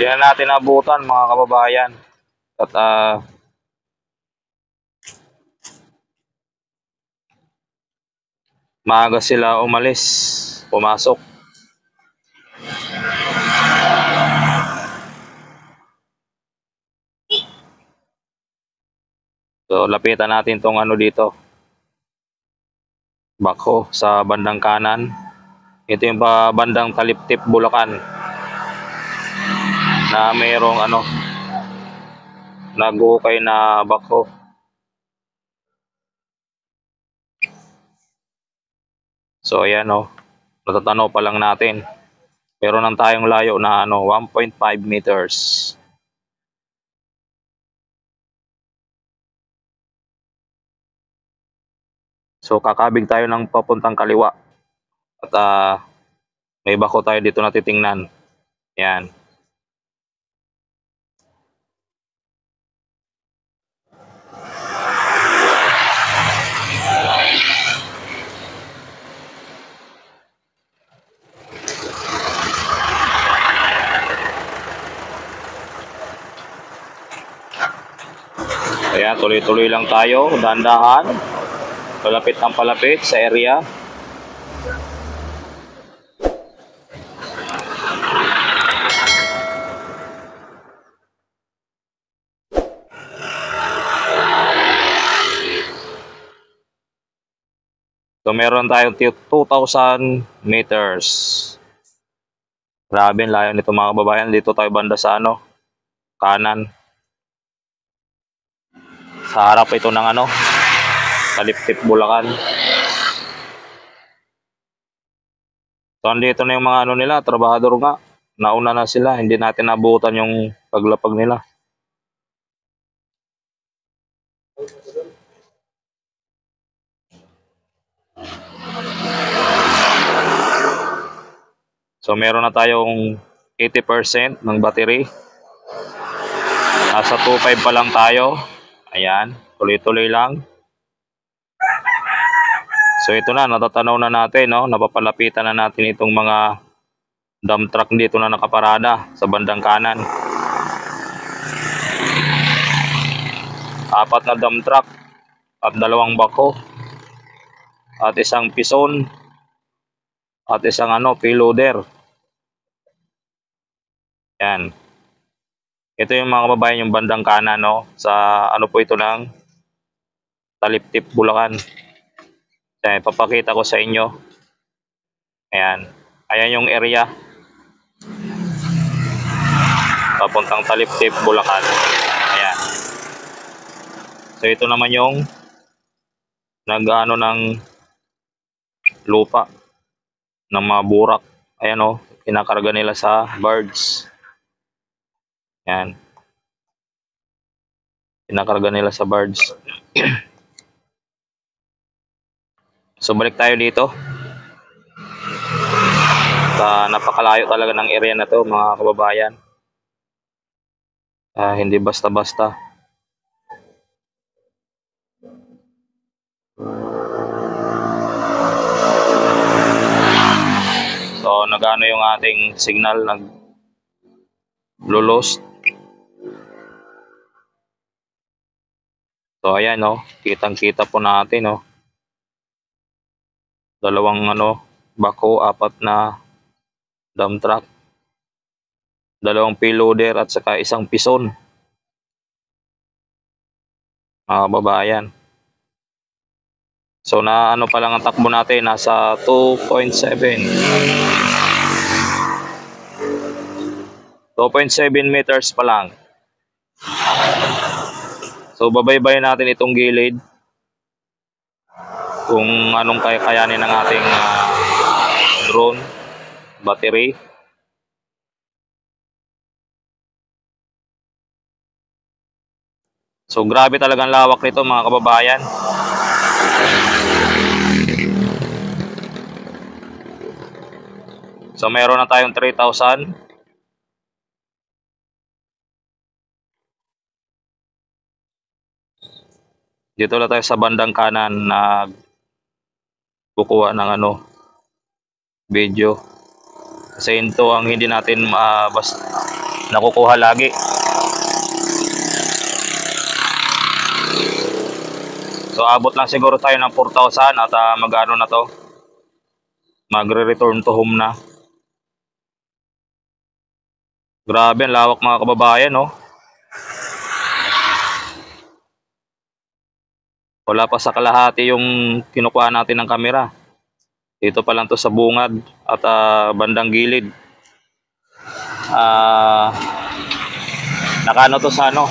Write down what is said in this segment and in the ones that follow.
na natin abutan mga kababayan. At maaga sila umalis, pumasok. So lapitan natin tong ano dito, bako sa bandang kanan. Ito yung bandang Taliptip, Bulacan, na mayroong ano, nag-ukay na bako. So ayan o, natatanaw pa lang natin. Meron nang tayong layo na ano, 1.5 meters. So kakabig tayo ng papuntang kaliwa. At may bako tayo dito na titingnan. Yan. Ayan, tuloy-tuloy lang tayo, dahan-dahan. Palapit ng palapit sa area. So meron tayong 2,000 meters. Grabe, layo nito mga kababayan. Dito tayo banda sa ano, kanan. Sa harap ito ng ano, Taliptip, Bulacan. So andito na yung mga ano nila, trabahador nga. Nauna na sila, hindi natin nabutan yung paglapag nila. So meron na tayong 80% ng battery. Nasa 2.5 pa lang tayo. Ayan, tuloy-tuloy lang. So ito na, natatanaw na natin, no? Napapalapitan na natin itong mga dump truck dito na nakaparada sa bandang kanan. 4 na dump truck at 2 bako at 1 pison at 1 ano, payloader. Yan. Ito yung mga kababayan, yung bandang kanan, no? Sa ano po ito ng Taliptip, Bulacan. Yan, ipapakita ko sa inyo. Ayan. Ayan yung area. Papuntang Taliptip, Bulacan. Ayan. So ito naman yung nag-ano ng lupa ng mga burak. Ayan o, kinakarga nila sa birds. Ayan. Kinakarga nila sa birds. So balik tayo dito. Napakalayo talaga ng area na to mga kababayan. Hindi basta-basta. So nagano yung ating signal, nag-lost. So ayan, no, kitang-kita po natin, no. 2 ano, bako, 4 na dump truck, 2 payloader at saka 1 pison. Mga kababayan. So na ano pa lang ang takbo natin, nasa 2.7 meters pa lang. So babaybayin natin itong gilid kung anong kakayanin ng ating drone battery. So grabe talagang lawak nito mga kababayan. So meron na tayong 3,000. Dito na tayo sa bandang kanan na kukuha ng ano, video. Kasi ito ang hindi natin nakukuha lagi. So abot lang siguro tayo ng 4,000 at magano na to, magre-return to home na. Grabe ang lawak mga kababayan, no? Wala pa sa kalahati yung kinukuha natin ng kamera. Dito pa lang to sa bungad at bandang gilid. Nakano to sa ano,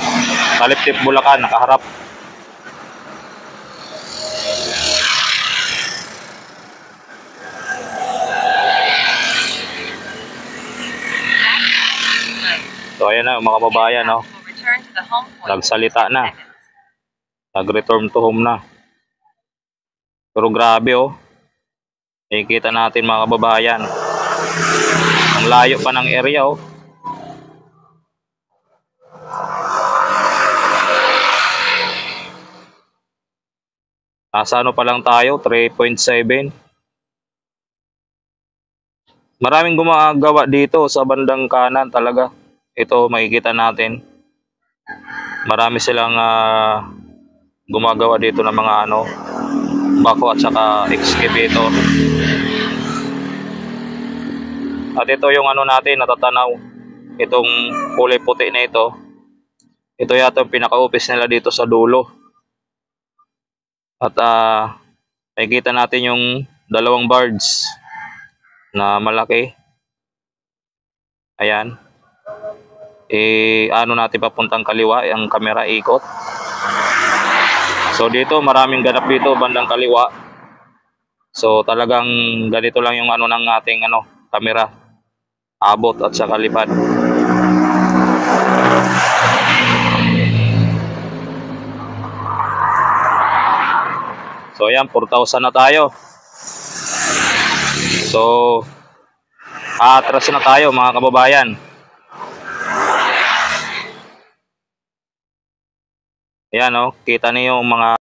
Taliptip, Bulacan, nakaharap. So ayan na mga kababayan, no? Nagsalita na. Nag-return to home na. Pero grabe, oh. Nakikita natin mga kababayan. Ang layo pa ng area, oh. Nasa ano pa lang tayo, 3.7. Maraming gumagawa dito sa bandang kanan talaga. Ito makikita natin. Marami silang gumagawa dito ng mga ano, bako at saka excavator. At ito yung ano natin natatanaw. Itong kulay puti na ito. Ito yata yung pinaka-office nila dito sa dulo. At makikita natin yung dalawang barge na malaki. Ayan. Ano natin papuntang kaliwa, ang camera ikot. So dito maraming ganap dito bandang kaliwa. So talagang ganito lang yung ano ng ating ano, camera. Abot at saka lipad. So ayan, 4,000 na tayo. So atras na tayo mga kababayan. Ayan, oh, kita niyo yung mga